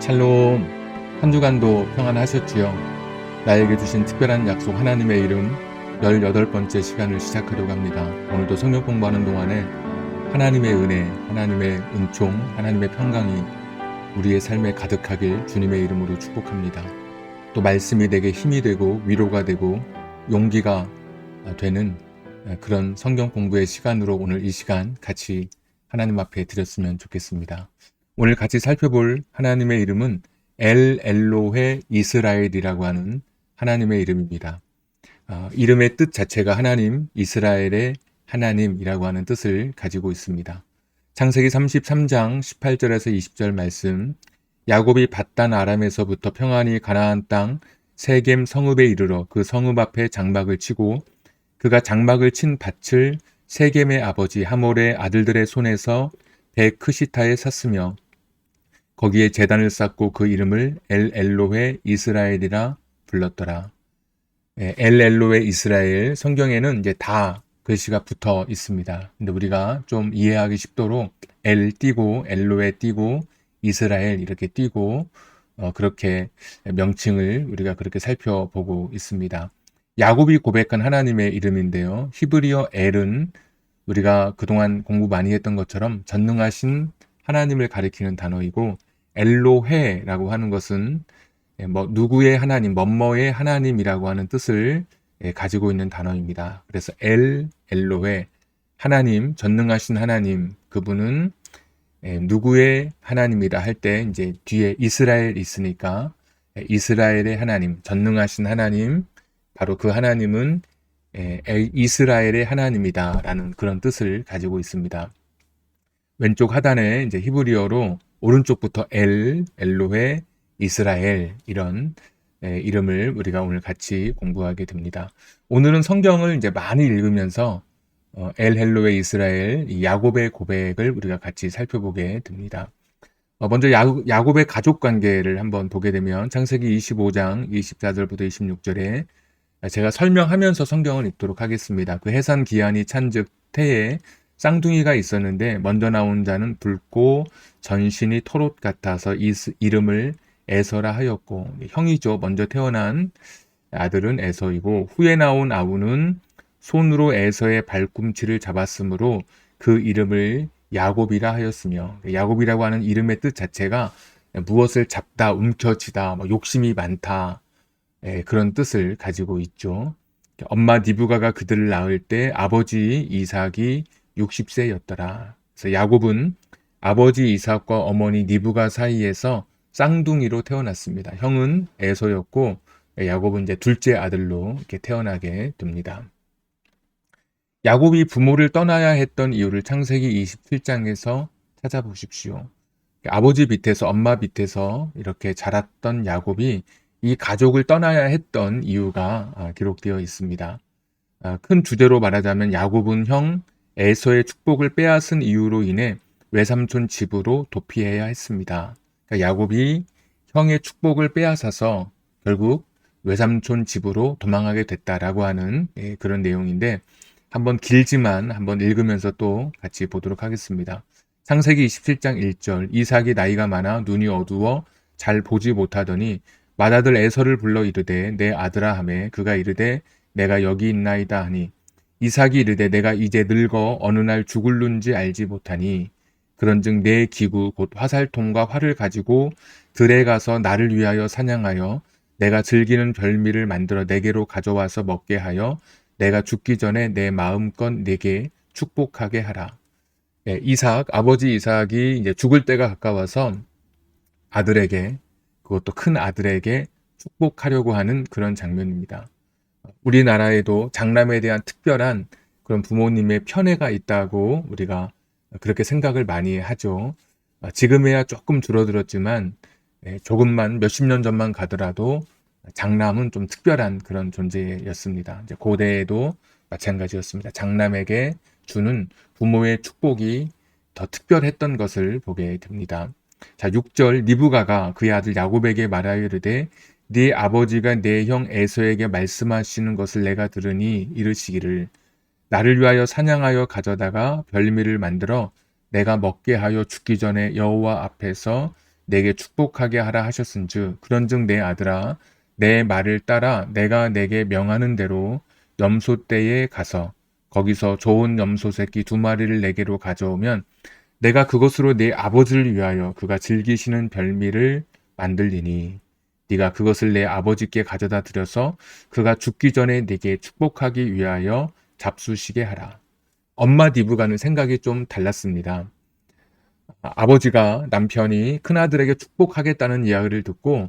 샬롬. 한 주간도 평안하셨지요? 나에게 주신 특별한 약속 하나님의 이름 18번째 시간을 시작하려고 합니다. 오늘도 성경 공부하는 동안에 하나님의 은혜, 하나님의 은총, 하나님의 평강이 우리의 삶에 가득하길 주님의 이름으로 축복합니다. 또 말씀이 내게 힘이 되고 위로가 되고 용기가 되는 그런 성경 공부의 시간으로 오늘 이 시간 같이 하나님 앞에 드렸으면 좋겠습니다. 오늘 같이 살펴볼 하나님의 이름은 엘 엘로헤 이스라엘이라고 하는 하나님의 이름입니다. 이름의 뜻 자체가 하나님, 이스라엘의 하나님이라고 하는 뜻을 가지고 있습니다. 창세기 33장 18절에서 20절 말씀, 야곱이 밧단 아람에서부터 평안히 가나안 땅 세겜 성읍에 이르러 그 성읍 앞에 장막을 치고 그가 장막을 친 밭을 세겜의 아버지 하몰의 아들들의 손에서 베크시타에 샀으며 거기에 제단을 쌓고 그 이름을 엘 엘로헤 이스라엘이라 불렀더라. 엘 엘로헤 이스라엘, 성경에는 이제 다 글씨가 붙어 있습니다. 근데 우리가 좀 이해하기 쉽도록 엘 띄고 엘로헤 띄고 이스라엘 이렇게 띄고 그렇게 명칭을 우리가 그렇게 살펴보고 있습니다. 야곱이 고백한 하나님의 이름인데요. 히브리어 엘은 우리가 그동안 공부 많이 했던 것처럼 전능하신 하나님을 가리키는 단어이고, 엘로헤라고 하는 것은 누구의 하나님, 뭐뭐의 하나님이라고 하는 뜻을 가지고 있는 단어입니다. 그래서 엘로헤, 하나님, 전능하신 하나님, 그분은 누구의 하나님이라 할 때 이제 뒤에 이스라엘 있으니까 이스라엘의 하나님, 전능하신 하나님, 바로 그 하나님은 이스라엘의 하나님이다라는 그런 뜻을 가지고 있습니다. 왼쪽 하단에 이제 히브리어로 오른쪽부터 엘로헤, 이스라엘 이런 이름을 우리가 오늘 같이 공부하게 됩니다. 오늘은 성경을 이제 많이 읽으면서 엘로헤 이스라엘, 이 야곱의 고백을 우리가 같이 살펴보게 됩니다. 먼저 야곱의 가족 관계를 한번 보게 되면 창세기 25장 24절부터 26절에 제가 설명하면서 성경을 읽도록 하겠습니다. 그 해산 기한이 찬즉 태에 쌍둥이가 있었는데 먼저 나온 자는 붉고 전신이 토롯 같아서 이름을 에서라 하였고, 형이죠. 먼저 태어난 아들은 에서이고 후에 나온 아우는 손으로 에서의 발꿈치를 잡았으므로 그 이름을 야곱이라 하였으며, 야곱이라고 하는 이름의 뜻 자체가 무엇을 잡다, 움켜쥐다, 욕심이 많다, 그런 뜻을 가지고 있죠. 엄마 니브가가 그들을 낳을 때 아버지 이삭이 60세였더라. 그래서 야곱은 아버지 이삭과 어머니 니브가 사이에서 쌍둥이로 태어났습니다. 형은 에서였고 야곱은 이제 둘째 아들로 이렇게 태어나게 됩니다. 야곱이 부모를 떠나야 했던 이유를 창세기 27장에서 찾아보십시오. 아버지 밑에서 엄마 밑에서 이렇게 자랐던 야곱이 이 가족을 떠나야 했던 이유가 기록되어 있습니다. 큰 주제로 말하자면 야곱은 형 에서의 축복을 빼앗은 이유로 인해 외삼촌 집으로 도피해야 했습니다. 그러니까 야곱이 형의 축복을 빼앗아서 결국 외삼촌 집으로 도망하게 됐다라고 하는 그런 내용인데, 한번 길지만 한번 읽으면서 또 같이 보도록 하겠습니다. 창세기 27장 1절, 이삭이 나이가 많아 눈이 어두워 잘 보지 못하더니 맏아들 에서를 불러 이르되 내 아들아 하매 그가 이르되 내가 여기 있나이다 하니, 이삭이 이르되 내가 이제 늙어 어느 날 죽을는지 알지 못하니 그런즉 내 기구 곧 화살통과 활을 가지고 들에 가서 나를 위하여 사냥하여 내가 즐기는 별미를 만들어 내게로 가져와서 먹게 하여 내가 죽기 전에 내 마음껏 내게 축복하게 하라. 아버지 이삭이 이제 죽을 때가 가까워서 아들에게, 그것도 큰 아들에게 축복하려고 하는 그런 장면입니다. 우리나라에도 장남에 대한 특별한 그런 부모님의 편애가 있다고 우리가 그렇게 생각을 많이 하죠. 지금에야 조금 줄어들었지만 조금만 몇십 년 전만 가더라도 장남은 좀 특별한 그런 존재였습니다. 이제 고대에도 마찬가지였습니다. 장남에게 주는 부모의 축복이 더 특별했던 것을 보게 됩니다. 자, 6절, 니브가가 그의 아들 야곱에게 말하여 이르되 네 아버지가 내 형 에서에게 말씀하시는 것을 내가 들으니 이르시기를 나를 위하여 사냥하여 가져다가 별미를 만들어 내가 먹게 하여 죽기 전에 여호와 앞에서 내게 축복하게 하라 하셨은즉 그런즉 내 아들아 내 말을 따라 내가 내게 명하는 대로 염소떼에 가서 거기서 좋은 염소 새끼 2마리를 내게로 가져오면 내가 그것으로 네 아버지를 위하여 그가 즐기시는 별미를 만들리니 네가 그것을 내 아버지께 가져다 드려서 그가 죽기 전에 네게 축복하기 위하여 잡수시게 하라. 엄마 디브가는 생각이 좀 달랐습니다. 아버지가 남편이 큰아들에게 축복하겠다는 이야기를 듣고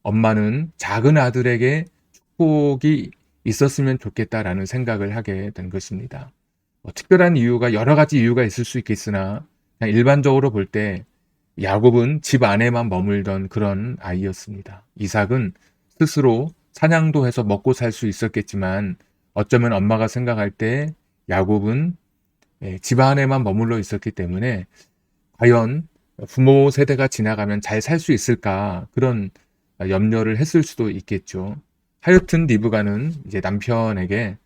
엄마는 작은 아들에게 축복이 있었으면 좋겠다라는 생각을 하게 된 것입니다. 특별한 이유가 여러 가지 이유가 있을 수 있겠으나 그냥 일반적으로 볼 때 야곱은 집 안에만 머물던 그런 아이였습니다. 이삭은 스스로 사냥도 해서 먹고 살 수 있었겠지만 어쩌면 엄마가 생각할 때 야곱은 집 안에만 머물러 있었기 때문에 과연 부모 세대가 지나가면 잘 살 수 있을까 그런 염려를 했을 수도 있겠죠. 하여튼 리브가는 이제 남편에게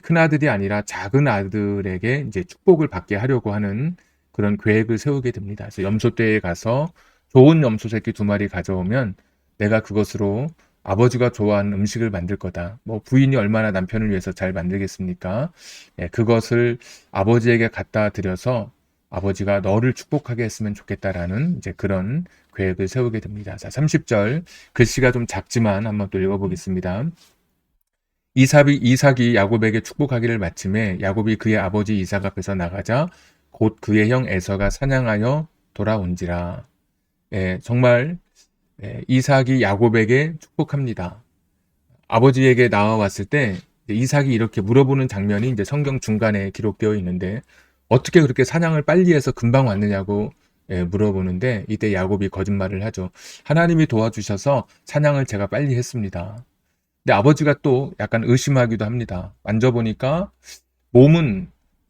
큰아들이 아니라 작은 아들에게 이제 축복을 받게 하려고 하는 그런 계획을 세우게 됩니다. 그래서 염소떼에 가서 좋은 염소 새끼 2마리 가져오면 내가 그것으로 아버지가 좋아하는 음식을 만들 거다. 뭐 부인이 얼마나 남편을 위해서 잘 만들겠습니까? 그것을 아버지에게 갖다 드려서 아버지가 너를 축복하게 했으면 좋겠다라는 이제 그런 계획을 세우게 됩니다. 자, 30절 글씨가 좀 작지만 한번 또 읽어보겠습니다. 이삭이 야곱에게 축복하기를 마침에 야곱이 그의 아버지 이삭 앞에서 나가자 곧 그의 형 에서가 사냥하여 돌아온지라. 정말 이삭이 야곱에게 축복합니다. 아버지에게 나와왔을 때 이삭이 이렇게 물어보는 장면이 이제 성경 중간에 기록되어 있는데 어떻게 그렇게 사냥을 빨리 해서 금방 왔느냐고 물어보는데 이때 야곱이 거짓말을 하죠. 하나님이 도와주셔서 사냥을 제가 빨리 했습니다. 근데 아버지가 또 약간 의심하기도 합니다. 만져보니까 몸은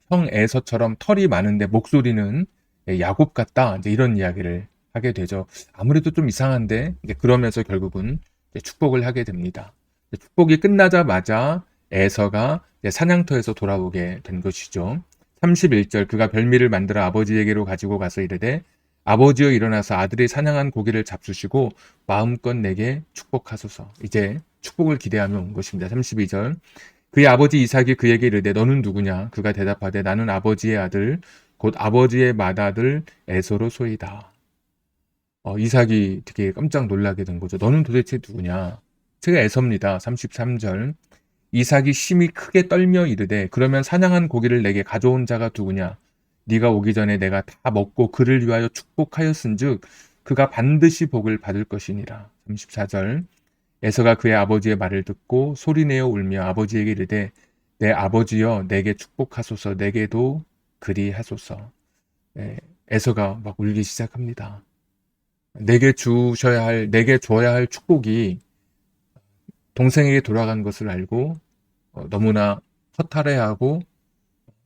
형 에서처럼 털이 많은데 목소리는 야곱 같다. 이제 이런 이야기를 하게 되죠. 아무래도 좀 이상한데 이제 그러면서 결국은 이제 축복을 하게 됩니다. 축복이 끝나자마자 에서가 사냥터에서 돌아오게 된 것이죠. 31절 그가 별미를 만들어 아버지에게로 가지고 가서 이르되 아버지여 일어나서 아들이 사냥한 고기를 잡수시고 마음껏 내게 축복하소서. 이제 축복을 기대하며 온 것입니다. 32절 그의 아버지 이삭이 그에게 이르되 너는 누구냐? 그가 대답하되 나는 아버지의 아들 곧 아버지의 맏아들 에서로 소이다. 이삭이 되게 깜짝 놀라게 된 거죠. 너는 도대체 누구냐? 제가 에서입니다. 33절 이삭이 심히 크게 떨며 이르되 그러면 사냥한 고기를 내게 가져온 자가 누구냐? 네가 오기 전에 내가 다 먹고 그를 위하여 축복하였은즉 그가 반드시 복을 받을 것이니라. 34절 에서가 그의 아버지의 말을 듣고 소리내어 울며 아버지에게 이르되 내 아버지여 내게 축복하소서 내게도 그리하소서. 에서가 막 울기 시작합니다. 내게 줘야 할 축복이 동생에게 돌아간 것을 알고 너무나 허탈해하고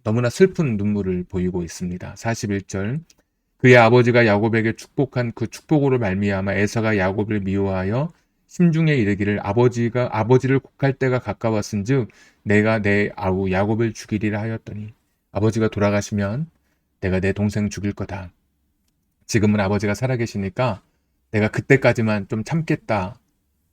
너무나 슬픈 눈물을 보이고 있습니다. 41절 그의 아버지가 야곱에게 축복한 그 축복으로 말미암아 에서가 야곱을 미워하여 심중에 이르기를 아버지를 곡할 때가 가까웠은즉 내가 내 아우 야곱을 죽이리라 하였더니 아버지가 돌아가시면 내가 내 동생 죽일 거다. 지금은 아버지가 살아계시니까 내가 그때까지만 좀 참겠다.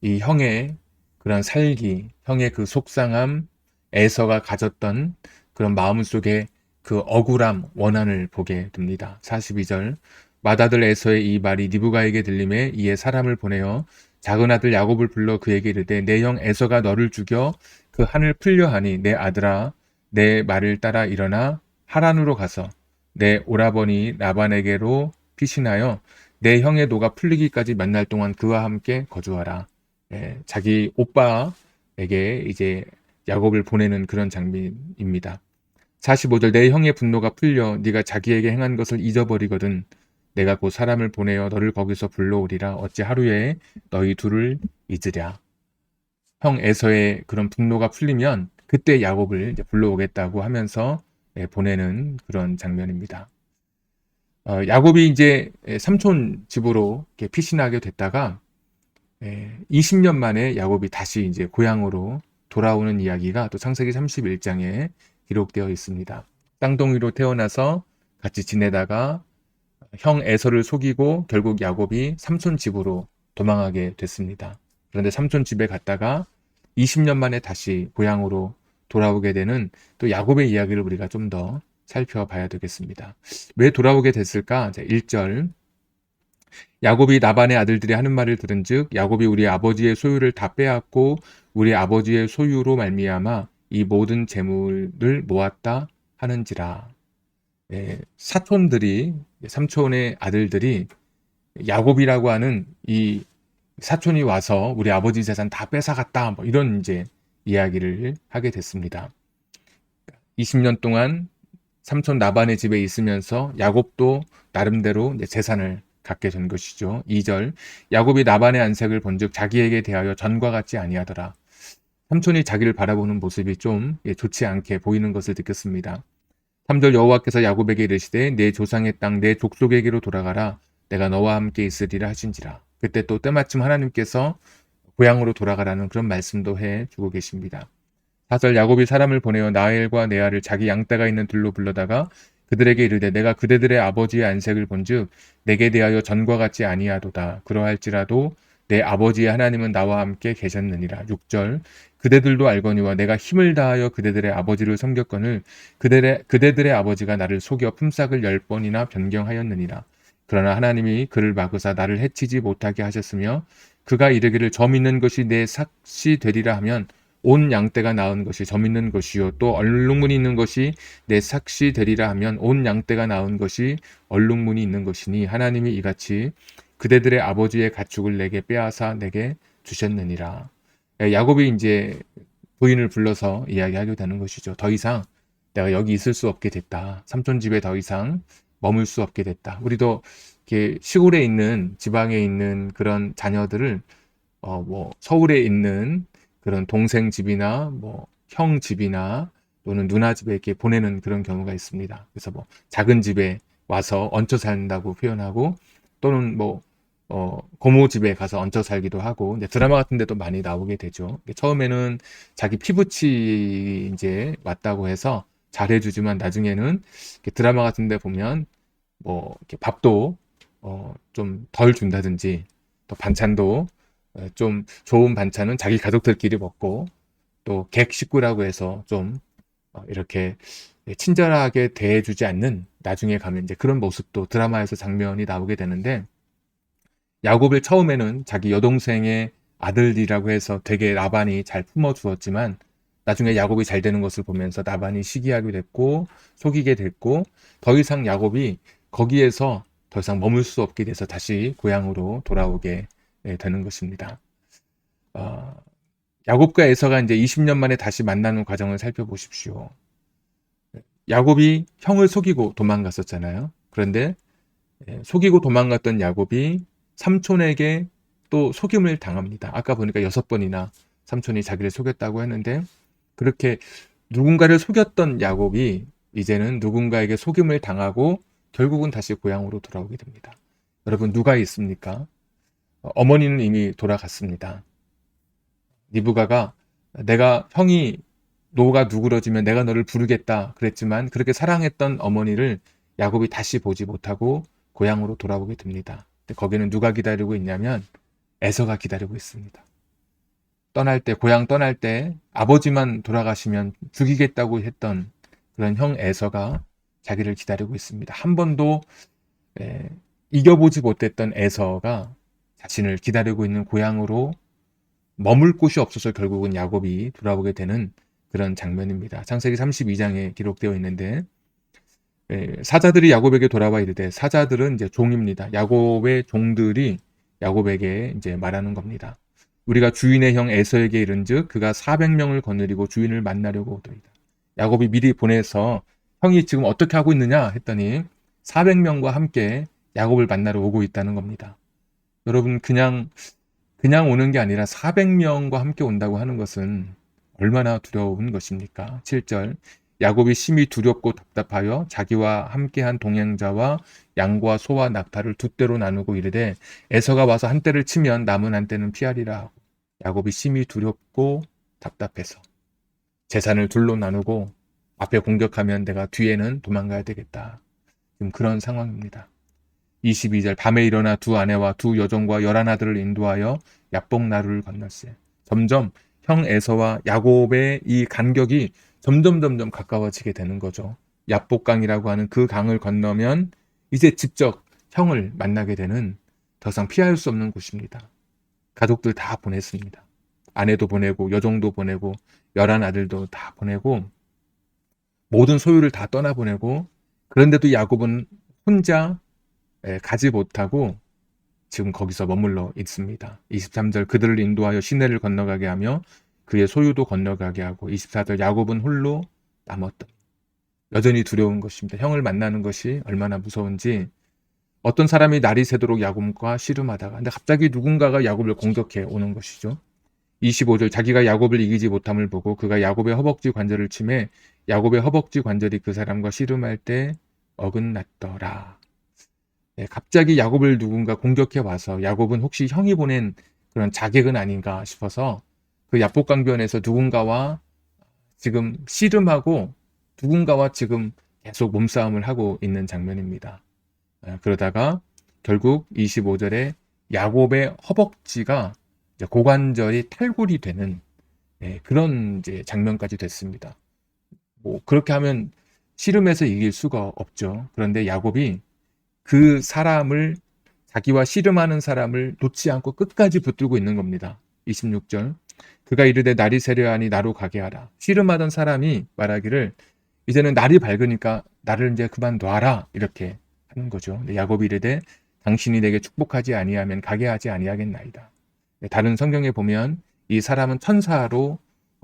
이 형의 그런 살기, 형의 그 속상함, 에서가 가졌던 그런 마음속에 그 억울함, 원한을 보게 됩니다. 42절 맏아들 에서의 이 말이 리브가에게 들림에 이에 사람을 보내어 작은 아들 야곱을 불러 그에게 이르되 내 형 에서가 너를 죽여 그 한을 풀려 하니 내 아들아 내 말을 따라 일어나 하란으로 가서 내 오라버니 라반에게로 피신하여 내 형의 노가 풀리기까지 몇 날 동안 그와 함께 거주하라. 자기 오빠에게 이제 야곱을 보내는 그런 장면입니다. 45절 내 형의 분노가 풀려 네가 자기에게 행한 것을 잊어버리거든 내가 곧 사람을 보내어 너를 거기서 불러오리라 어찌 하루에 너희 둘을 잊으랴. 형 에서의 그런 분노가 풀리면 그때 야곱을 이제 불러오겠다고 하면서 보내는 그런 장면입니다. 야곱이 이제 삼촌 집으로 이렇게 피신하게 됐다가 20년 만에 야곱이 다시 이제 고향으로 돌아오는 이야기가 또 창세기 31장에 기록되어 있습니다. 쌍둥이로 태어나서 같이 지내다가 형 에서를 속이고 결국 야곱이 삼손 집으로 도망하게 됐습니다. 그런데 삼손 집에 갔다가 20년 만에 다시 고향으로 돌아오게 되는 또 야곱의 이야기를 우리가 좀 더 살펴봐야 되겠습니다. 왜 돌아오게 됐을까? 1절 야곱이 라반의 아들들이 하는 말을 들은즉 야곱이 우리 아버지의 소유를 다 빼앗고 우리 아버지의 소유로 말미암아 이 모든 재물을 모았다 하는지라. 사촌들이 삼촌의 아들들이 야곱이라고 하는 이 사촌이 와서 우리 아버지 재산 다 뺏어갔다 뭐 이런 이제 이야기를 하게 됐습니다. 20년 동안 삼촌 라반의 집에 있으면서 야곱도 나름대로 이제 재산을 갖게 된 것이죠. 2절 야곱이 라반의 안색을 본즉 자기에게 대하여 전과 같지 아니하더라. 삼촌이 자기를 바라보는 모습이 좀 좋지 않게 보이는 것을 느꼈습니다. 3절 여호와께서 야곱에게 이르시되 내 조상의 땅 내 족속에게로 돌아가라 내가 너와 함께 있으리라 하신지라. 그때 또 때마침 하나님께서 고향으로 돌아가라는 그런 말씀도 해주고 계십니다. 4절 야곱이 사람을 보내어 나엘과 네아를 자기 양떼가 있는 들로 불러다가 그들에게 이르되 내가 그대들의 아버지의 안색을 본즉 내게 대하여 전과 같지 아니하도다. 그러할지라도 내 아버지의 하나님은 나와 함께 계셨느니라. 6절 그대들도 알거니와 내가 힘을 다하여 그대들의 아버지를 섬겼거늘 그대들의 아버지가 나를 속여 품삯을 10번이나 변경하였느니라. 그러나 하나님이 그를 막으사 나를 해치지 못하게 하셨으며 그가 이르기를 점 있는 것이 내 삭시 되리라 하면 온 양떼가 낳은 것이 점 있는 것이요 또 얼룩무늬 있는 것이 내 삭시 되리라 하면 온 양떼가 낳은 것이 얼룩무늬 있는 것이니 하나님이 이같이 그대들의 아버지의 가축을 내게 빼앗아 내게 주셨느니라. 야곱이 이제 부인을 불러서 이야기하게 되는 것이죠. 더 이상 내가 여기 있을 수 없게 됐다. 삼촌 집에 더 이상 머물 수 없게 됐다. 우리도 이렇게 시골에 있는 지방에 있는 그런 자녀들을 뭐 서울에 있는 그런 동생 집이나 뭐 형 집이나 또는 누나 집에 이렇게 보내는 그런 경우가 있습니다. 그래서 뭐 작은 집에 와서 얹혀 산다고 표현하고 또는 뭐 고모 집에 가서 얹혀 살기도 하고 이제 드라마 같은 데도 많이 나오게 되죠. 처음에는 자기 피부치 이제 왔다고 해서 잘해주지만 나중에는 드라마 같은 데 보면 뭐 이렇게 밥도 좀 덜 준다든지 또 반찬도 좀 좋은 반찬은 자기 가족들끼리 먹고 또 객 식구라고 해서 좀 이렇게 친절하게 대해주지 않는 나중에 가면 이제 그런 모습도 드라마에서 장면이 나오게 되는데 야곱을 처음에는 자기 여동생의 아들이라고 해서 되게 라반이 잘 품어주었지만 나중에 야곱이 잘 되는 것을 보면서 라반이 시기하게 됐고 속이게 됐고 더 이상 야곱이 거기에서 더 이상 머물 수 없게 돼서 다시 고향으로 돌아오게 되는 것입니다. 야곱과 에서가 이제 20년 만에 다시 만나는 과정을 살펴보십시오. 야곱이 형을 속이고 도망갔었잖아요. 그런데 속이고 도망갔던 야곱이 삼촌에게 또 속임을 당합니다. 아까 보니까 6번이나 삼촌이 자기를 속였다고 했는데 그렇게 누군가를 속였던 야곱이 이제는 누군가에게 속임을 당하고 결국은 다시 고향으로 돌아오게 됩니다. 여러분 누가 있습니까? 어머니는 이미 돌아갔습니다. 리브가가 내가 형이 노가 누그러지면 내가 너를 부르겠다 그랬지만 그렇게 사랑했던 어머니를 야곱이 다시 보지 못하고 고향으로 돌아오게 됩니다. 거기는 누가 기다리고 있냐면 에서가 기다리고 있습니다. 떠날 때 고향 떠날 때 아버지만 돌아가시면 죽이겠다고 했던 그런 형 에서가 자기를 기다리고 있습니다. 한 번도 이겨보지 못했던 에서가 자신을 기다리고 있는 고향으로 머물 곳이 없어서 결국은 야곱이 돌아오게 되는 그런 장면입니다. 창세기 32장에 기록되어 있는데 사자들이 야곱에게 돌아와 이르되 사자들은 이제 종입니다. 야곱의 종들이 야곱에게 이제 말하는 겁니다. 우리가 주인의 형 에서에게 이른즉 그가 400명을 거느리고 주인을 만나려고 오더이다. 야곱이 미리 보내서 형이 지금 어떻게 하고 있느냐 했더니 400명과 함께 야곱을 만나러 오고 있다는 겁니다. 여러분 그냥 오는 게 아니라 400명과 함께 온다고 하는 것은 얼마나 두려운 것입니까? 7절 야곱이 심히 두렵고 답답하여 자기와 함께한 동행자와 양과 소와 낙타를 두 떼로 나누고 이르되 에서가 와서 한 떼를 치면 남은 한 떼는 피하리라 하고 야곱이 심히 두렵고 답답해서 재산을 둘로 나누고 앞에 공격하면 내가 뒤에는 도망가야 되겠다. 지금 그런 상황입니다. 22절 밤에 일어나 두 아내와 두 여종과 11아들을 인도하여 야복 나루를 건넜어요. 점점 형 에서와 야곱의 이 간격이 점점 가까워지게 되는 거죠. 야복강이라고 하는 그 강을 건너면 이제 직접 형을 만나게 되는 더 이상 피할 수 없는 곳입니다. 가족들 다 보냈습니다. 아내도 보내고 여종도 보내고 11아들도 다 보내고 모든 소유를 다 떠나보내고 그런데도 야곱은 혼자 가지 못하고 지금 거기서 머물러 있습니다. 23절 그들을 인도하여 시내를 건너가게 하며 그의 소유도 건너가게 하고 24절 야곱은 홀로 남았다. 여전히 두려운 것입니다. 형을 만나는 것이 얼마나 무서운지 어떤 사람이 날이 새도록 야곱과 씨름하다가 근데 갑자기 누군가가 야곱을 공격해 오는 것이죠. 25절 자기가 야곱을 이기지 못함을 보고 그가 야곱의 허벅지 관절을 치매 야곱의 허벅지 관절이 그 사람과 씨름할 때 어긋났더라. 네, 갑자기 야곱을 누군가 공격해 와서 야곱은 혹시 형이 보낸 그런 자객은 아닌가 싶어서 그 야복강변에서 누군가와 지금 씨름하고 누군가와 지금 계속 몸싸움을 하고 있는 장면입니다. 그러다가 결국 25절에 야곱의 허벅지가 고관절이 탈골이 되는 그런 이제 장면까지 됐습니다. 뭐 그렇게 하면 씨름해서 이길 수가 없죠. 그런데 야곱이 그 사람을 자기와 씨름하는 사람을 놓지 않고 끝까지 붙들고 있는 겁니다. 26절 그가 이르되 날이 세려하니 나로 가게 하라. 씨름하던 사람이 말하기를 이제는 날이 밝으니까 나를 이제 그만둬라 이렇게 하는 거죠. 야곱이 이르되 당신이 내게 축복하지 아니하면 가게 하지 아니하겠나이다. 다른 성경에 보면 이 사람은 천사로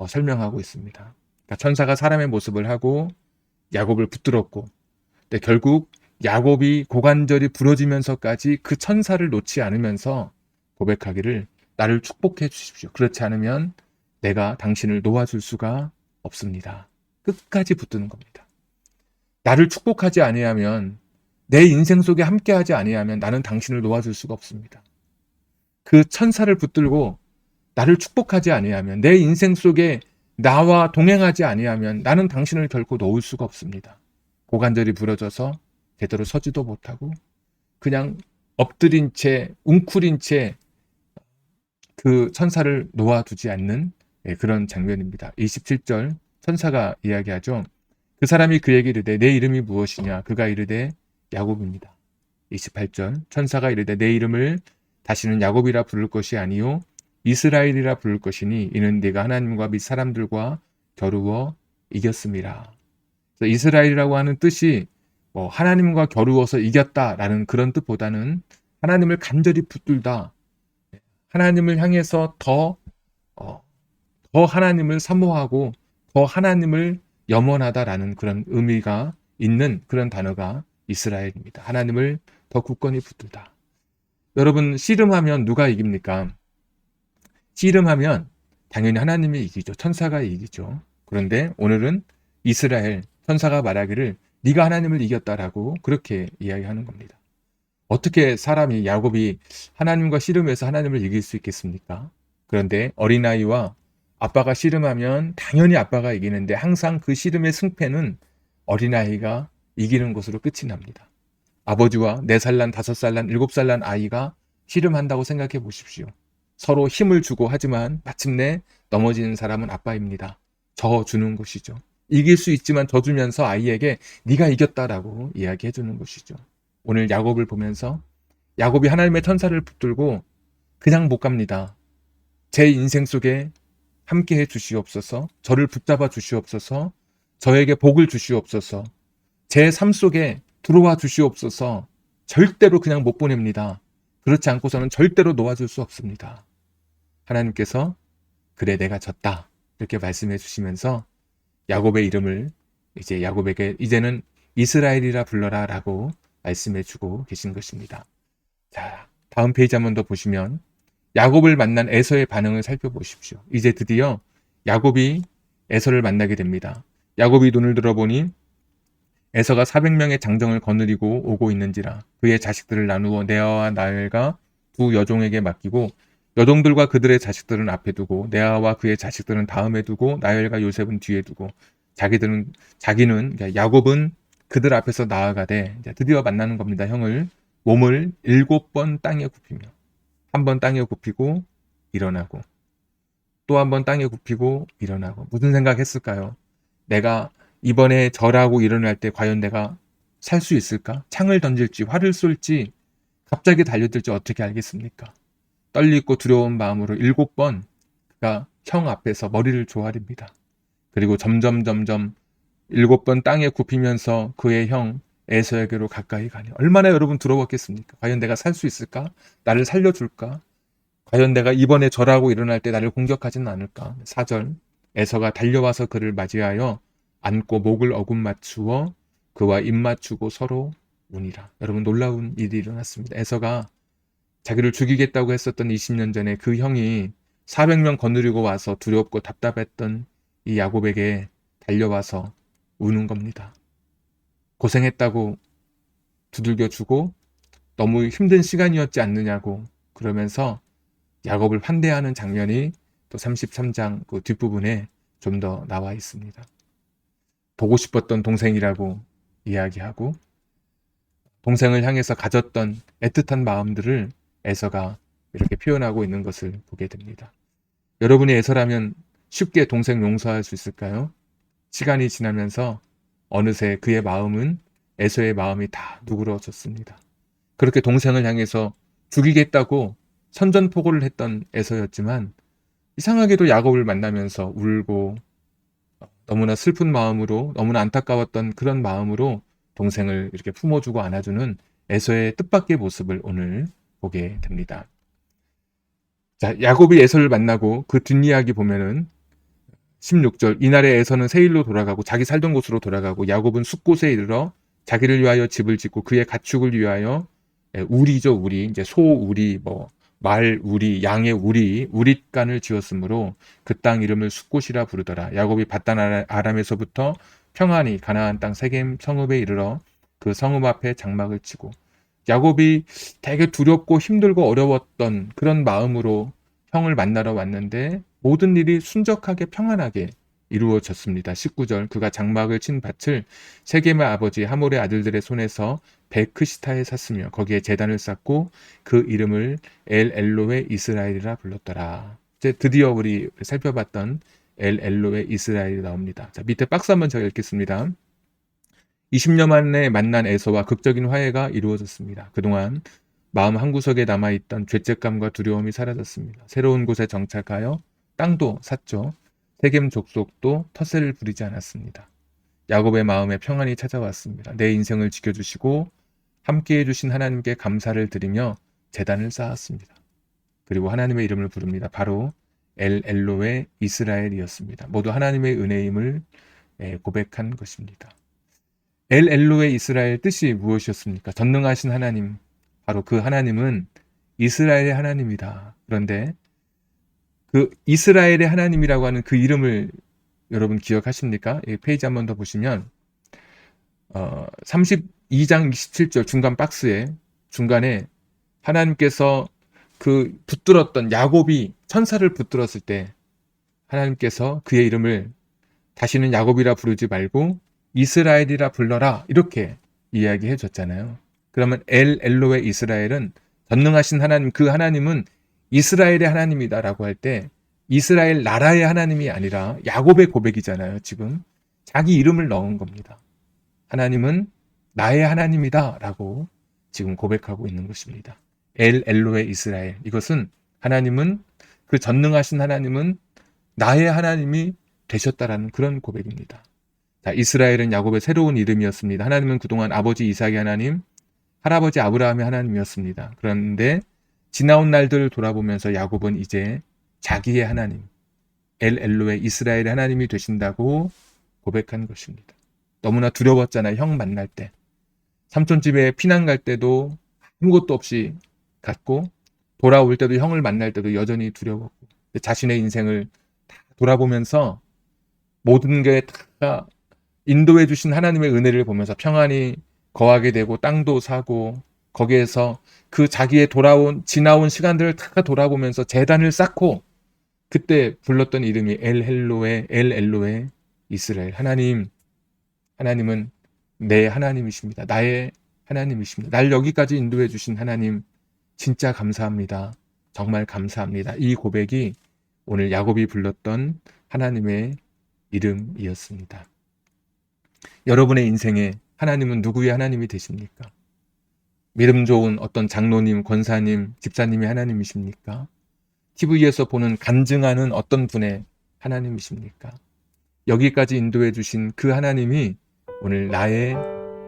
설명하고 있습니다. 그러니까 천사가 사람의 모습을 하고 야곱을 붙들었고 근데 결국 야곱이 고관절이 부러지면서까지 그 천사를 놓지 않으면서 고백하기를 나를 축복해 주십시오. 그렇지 않으면 내가 당신을 놓아줄 수가 없습니다. 끝까지 붙드는 겁니다. 나를 축복하지 아니하면 내 인생 속에 함께하지 아니하면 나는 당신을 놓아줄 수가 없습니다. 그 천사를 붙들고 나를 축복하지 아니하면 내 인생 속에 나와 동행하지 아니하면 나는 당신을 결코 놓을 수가 없습니다. 고관절이 부러져서 제대로 서지도 못하고 그냥 엎드린 채 웅크린 채 그 천사를 놓아두지 않는 그런 장면입니다. 27절 천사가 이야기하죠. 그 사람이 그에게 이르되 내 이름이 무엇이냐? 그가 이르되 야곱입니다. 28절 천사가 이르되 내 이름을 다시는 야곱이라 부를 것이 아니요 이스라엘이라 부를 것이니 이는 네가 하나님과 및 사람들과 겨루어 이겼음이라. 그래서 이스라엘이라고 하는 뜻이 뭐 하나님과 겨루어서 이겼다라는 그런 뜻보다는 하나님을 간절히 붙들다, 하나님을 향해서 더 하나님을 사모하고 더 하나님을 염원하다라는 그런 의미가 있는 그런 단어가 이스라엘입니다. 하나님을 더 굳건히 붙들다. 여러분 씨름하면 누가 이깁니까? 씨름하면 당연히 하나님이 이기죠. 천사가 이기죠. 그런데 오늘은 이스라엘 천사가 말하기를 네가 하나님을 이겼다라고 그렇게 이야기하는 겁니다. 어떻게 사람이 야곱이 하나님과 씨름해서 하나님을 이길 수 있겠습니까? 그런데 어린아이와 아빠가 씨름하면 당연히 아빠가 이기는데 항상 그 씨름의 승패는 어린아이가 이기는 것으로 끝이 납니다. 아버지와 4살 난, 5살 난, 7살 난 아이가 씨름한다고 생각해 보십시오. 서로 힘을 주고 하지만 마침내 넘어지는 사람은 아빠입니다. 져주는 것이죠. 이길 수 있지만 져주면서 아이에게 네가 이겼다라고 이야기해 주는 것이죠. 오늘 야곱을 보면서 야곱이 하나님의 천사를 붙들고 그냥 못 갑니다. 제 인생 속에 함께해 주시옵소서, 저를 붙잡아 주시옵소서, 저에게 복을 주시옵소서, 제 삶 속에 들어와 주시옵소서. 절대로 그냥 못 보냅니다. 그렇지 않고서는 절대로 놓아줄 수 없습니다. 하나님께서 그래 내가 졌다 이렇게 말씀해 주시면서 야곱의 이름을 이제 야곱에게 이제는 이스라엘이라 불러라 라고 말씀해 주고 계신 것입니다. 자, 다음 페이지 한 번 더 보시면 야곱을 만난 에서의 반응을 살펴보십시오. 이제 드디어 야곱이 에서를 만나게 됩니다. 야곱이 눈을 들어보니 에서가 400명의 장정을 거느리고 오고 있는지라 그의 자식들을 나누어 네아와 나엘과 두 여종에게 맡기고 여종들과 그들의 자식들은 앞에 두고 네아와 그의 자식들은 다음에 두고 나엘과 요셉은 뒤에 두고 자기는 그러니까 야곱은 그들 앞에서 나아가되 이제 드디어 만나는 겁니다. 형을 몸을 7번 땅에 굽히며, 한 번 땅에 굽히고 일어나고, 또 한 번 땅에 굽히고 일어나고. 무슨 생각했을까요? 내가 이번에 절하고 일어날 때 과연 내가 살 수 있을까? 창을 던질지 활을 쏠지 갑자기 달려들지 어떻게 알겠습니까? 떨리고 두려운 마음으로 7번 그가 형 앞에서 머리를 조아립니다. 그리고 점점 7번 땅에 굽히면서 그의 형 에서에게로 가까이 가니 얼마나 여러분 두려웠겠습니까? 과연 내가 살 수 있을까? 나를 살려줄까? 과연 내가 이번에 절하고 일어날 때 나를 공격하지는 않을까? 4절 에서가 달려와서 그를 맞이하여 안고 목을 어금 맞추어 그와 입 맞추고 서로 우니라. 여러분 놀라운 일이 일어났습니다. 에서가 자기를 죽이겠다고 했었던 20년 전에 그 형이 400명 거느리고 와서 두렵고 답답했던 이 야곱에게 달려와서 우는 겁니다. 고생했다고 두들겨주고 너무 힘든 시간이었지 않느냐고 그러면서 야곱을 환대하는 장면이 또 33장 그 뒷부분에 좀 더 나와 있습니다. 보고 싶었던 동생이라고 이야기하고 동생을 향해서 가졌던 애틋한 마음들을 에서가 이렇게 표현하고 있는 것을 보게 됩니다. 여러분이 에서라면 쉽게 동생 용서할 수 있을까요? 시간이 지나면서 어느새 그의 마음은 에서의 마음이 다 누그러졌습니다. 그렇게 동생을 향해서 죽이겠다고 선전포고를 했던 에서였지만 이상하게도 야곱을 만나면서 울고 너무나 슬픈 마음으로 너무나 안타까웠던 그런 마음으로 동생을 이렇게 품어주고 안아주는 에서의 뜻밖의 모습을 오늘 보게 됩니다. 자, 야곱이 에서를 만나고 그 뒷이야기 보면은 16절 이날에 에서는 세일로 돌아가고 자기 살던 곳으로 돌아가고 야곱은 숫곳에 이르러 자기를 위하여 집을 짓고 그의 가축을 위하여 우리죠 우리 이제 소 우리 뭐 말 우리 양의 우리 우릿간을 지었으므로 그 땅 이름을 숫곳이라 부르더라. 야곱이 바단 아람에서부터 평안히 가나안 땅 세겜 성읍에 이르러 그 성읍 앞에 장막을 치고 야곱이 되게 두렵고 힘들고 어려웠던 그런 마음으로 형을 만나러 왔는데 모든 일이 순적하게 평안하게 이루어졌습니다. 19절 그가 장막을 친 밭을 세겜의 아버지 하몰의 아들들의 손에서 베크시타에 샀으며 거기에 제단을 쌓고 그 이름을 엘 엘로의 이스라엘이라 불렀더라. 이제 드디어 우리 살펴봤던 엘 엘로의 이스라엘이 나옵니다. 자, 밑에 박스 한번 제가 읽겠습니다. 20년 만에 만난 에서와 극적인 화해가 이루어졌습니다. 그동안 마음 한구석에 남아있던 죄책감과 두려움이 사라졌습니다. 새로운 곳에 정착하여 땅도 샀죠. 세겜 족속도 텃세를 부리지 않았습니다. 야곱의 마음에 평안이 찾아왔습니다. 내 인생을 지켜주시고 함께해 주신 하나님께 감사를 드리며 제단을 쌓았습니다. 그리고 하나님의 이름을 부릅니다. 바로 엘 엘로의 이스라엘이었습니다. 모두 하나님의 은혜임을 고백한 것입니다. 엘 엘로의 이스라엘 뜻이 무엇이었습니까? 전능하신 하나님, 바로 그 하나님은 이스라엘의 하나님이다. 그런데 그 이스라엘의 하나님이라고 하는 그 이름을 여러분 기억하십니까? 이 페이지 한 번 더 보시면 32장 27절 중간 박스에 중간에 하나님께서 그 붙들었던 야곱이 천사를 붙들었을 때 하나님께서 그의 이름을 다시는 야곱이라 부르지 말고 이스라엘이라 불러라 이렇게 이야기해 줬잖아요. 그러면 엘 엘로의 이스라엘은 전능하신 하나님 그 하나님은 이스라엘의 하나님이다라고 할 때 이스라엘 나라의 하나님이 아니라 야곱의 고백이잖아요. 지금 자기 이름을 넣은 겁니다. 하나님은 나의 하나님이다라고 지금 고백하고 있는 것입니다. 엘 엘로의 이스라엘 이것은 하나님은 그 전능하신 하나님은 나의 하나님이 되셨다라는 그런 고백입니다. 자, 이스라엘은 야곱의 새로운 이름이었습니다. 하나님은 그동안 아버지 이삭의 하나님, 할아버지 아브라함의 하나님이었습니다. 그런데 지나온 날들을 돌아보면서 야곱은 이제 자기의 하나님, 엘 엘로의 이스라엘의 하나님이 되신다고 고백한 것입니다. 너무나 두려웠잖아요. 형 만날 때. 삼촌집에 피난 갈 때도 아무것도 없이 갔고 돌아올 때도 형을 만날 때도 여전히 두려웠고 자신의 인생을 다 돌아보면서 모든 게 다 인도해 주신 하나님의 은혜를 보면서 평안히 거하게 되고 땅도 사고 거기에서 그 자기의 지나온 시간들을 다 돌아보면서 제단을 쌓고 그때 불렀던 이름이 엘 엘로의 이스라엘. 하나님은 내 하나님이십니다. 나의 하나님이십니다. 날 여기까지 인도해 주신 하나님 진짜 감사합니다. 정말 감사합니다. 이 고백이 오늘 야곱이 불렀던 하나님의 이름이었습니다. 여러분의 인생에 하나님은 누구의 하나님이 되십니까? 믿음 좋은 어떤 장로님, 권사님, 집사님의 하나님이십니까? TV에서 보는 간증하는 어떤 분의 하나님이십니까? 여기까지 인도해 주신 그 하나님이 오늘 나의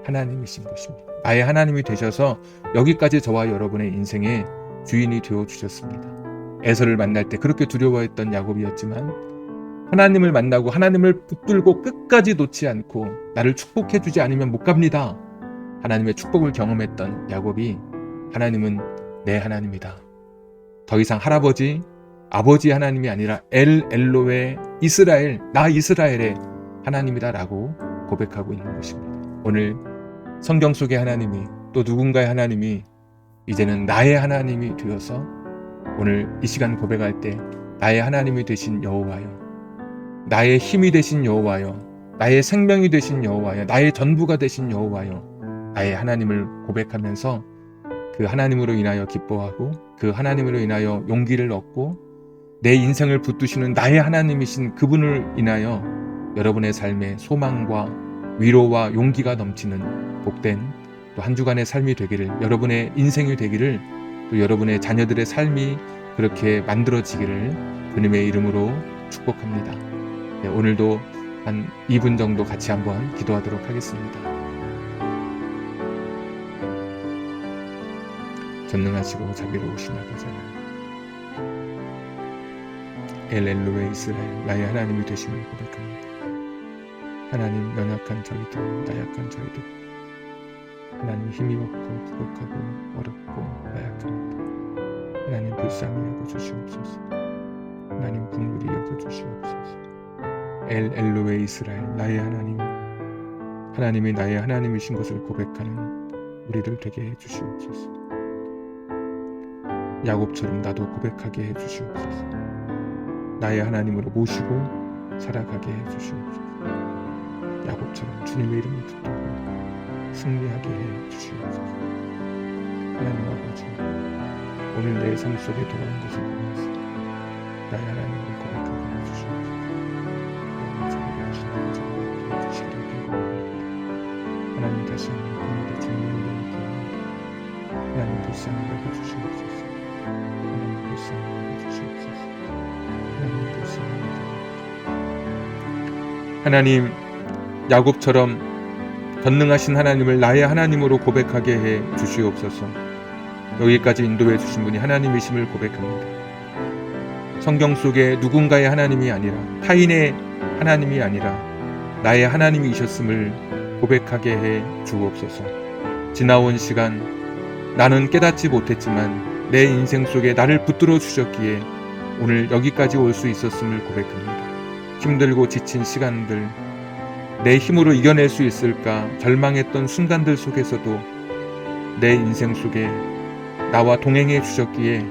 하나님이신 것입니다. 나의 하나님이 되셔서 여기까지 저와 여러분의 인생의 주인이 되어 주셨습니다. 에서를 만날 때 그렇게 두려워했던 야곱이었지만 하나님을 만나고 하나님을 붙들고 끝까지 놓지 않고 나를 축복해 주지 않으면 못 갑니다. 하나님의 축복을 경험했던 야곱이 하나님은 내 하나님이다. 더 이상 할아버지, 아버지 하나님이 아니라 엘로의 이스라엘, 나 이스라엘의 하나님이다라고 고백하고 있는 것입니다. 오늘 성경 속의 하나님이 또 누군가의 하나님이 이제는 나의 하나님이 되어서 오늘 이 시간 고백할 때 나의 하나님이 되신 여호와여, 나의 힘이 되신 여호와여, 나의 생명이 되신 여호와여, 나의 전부가 되신 여호와여, 나의 하나님을 고백하면서 그 하나님으로 인하여 기뻐하고 그 하나님으로 인하여 용기를 얻고 내 인생을 붙드시는 나의 하나님이신 그분을 인하여 여러분의 삶에 소망과 위로와 용기가 넘치는 복된 또 한 주간의 삶이 되기를, 여러분의 인생이 되기를, 또 여러분의 자녀들의 삶이 그렇게 만들어지기를 주님의 이름으로 축복합니다. 네, 오늘도 한 2분 정도 같이 한번 기도하도록 하겠습니다. 전능하시고 자비로우신 아버지 하나님, 엘로의 이스라엘, 나의 하나님이 되심을 고백합니다. 하나님, 연약한 저희도, 나약한 저희도, 하나님 힘이 없고 부족하고 어렵고 나약합니다. 하나님 불쌍히 여겨주시옵소서. 하나님 긍휼히 여겨주시옵소서. 엘로의 이스라엘, 나의 하나님, 하나님이 나의 하나님이신 것을 고백하는 우리들 되게 해주시옵소서. 야곱처럼 나도 고백하게 해주시옵소서. 나의 하나님으로 모시고 살아가게 해주시옵소서. 야곱처럼 주님의 이름을 붙들고 승리하게 해주시옵소서. 하나님 아버지, 오늘 내 삶 속에 돌아온 것을 보면서 나의 하나님을 고백하게 해주시옵소서. 하나님 다시 한번 오늘의 주님의 이름을 부릅니다. 하나님 불쌍히 여겨주시옵소서. 하나님 불쌍히 여겨주시옵소서. 하나님 불쌍히 여겨주시옵소서. 하나님, 야곱처럼 전능하신 하나님을 나의 하나님으로 고백하게 해 주시옵소서. 여기까지 인도해 주신 분이 하나님이심을 고백합니다. 성경 속에 누군가의 하나님이 아니라, 타인의 하나님이 아니라 나의 하나님이셨음을 고백하게 해 주옵소서. 지나온 시간 나는 깨닫지 못했지만 내 인생 속에 나를 붙들어 주셨기에 오늘 여기까지 올 수 있었음을 고백합니다. 힘들고 지친 시간들, 내 힘으로 이겨낼 수 있을까 절망했던 순간들 속에서도 내 인생 속에 나와 동행해 주셨기에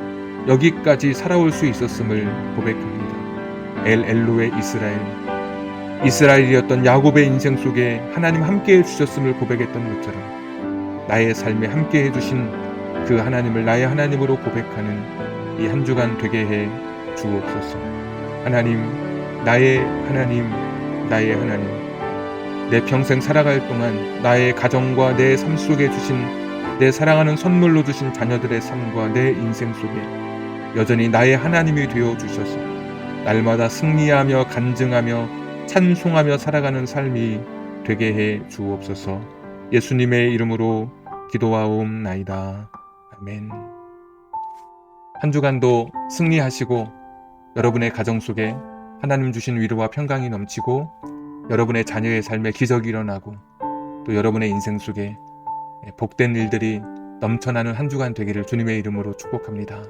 여기까지 살아올 수 있었음을 고백합니다. 엘로의 이스라엘, 이스라엘이었던 야곱의 인생 속에 하나님 함께해 주셨음을 고백했던 것처럼 나의 삶에 함께해 주신 그 하나님을 나의 하나님으로 고백하는 이 한 주간 되게 해 주옵소서. 하나님, 나의 하나님, 나의 하나님, 내 평생 살아갈 동안 나의 가정과 내 삶 속에 주신 내 사랑하는 선물로 주신 자녀들의 삶과 내 인생 속에 여전히 나의 하나님이 되어 주셔서 날마다 승리하며 간증하며 찬송하며 살아가는 삶이 되게 해 주옵소서. 예수님의 이름으로 기도하옵나이다. 아멘. 한 주간도 승리하시고 여러분의 가정 속에 하나님 주신 위로와 평강이 넘치고 여러분의 자녀의 삶에 기적이 일어나고 또 여러분의 인생 속에 복된 일들이 넘쳐나는 한 주간 되기를 주님의 이름으로 축복합니다.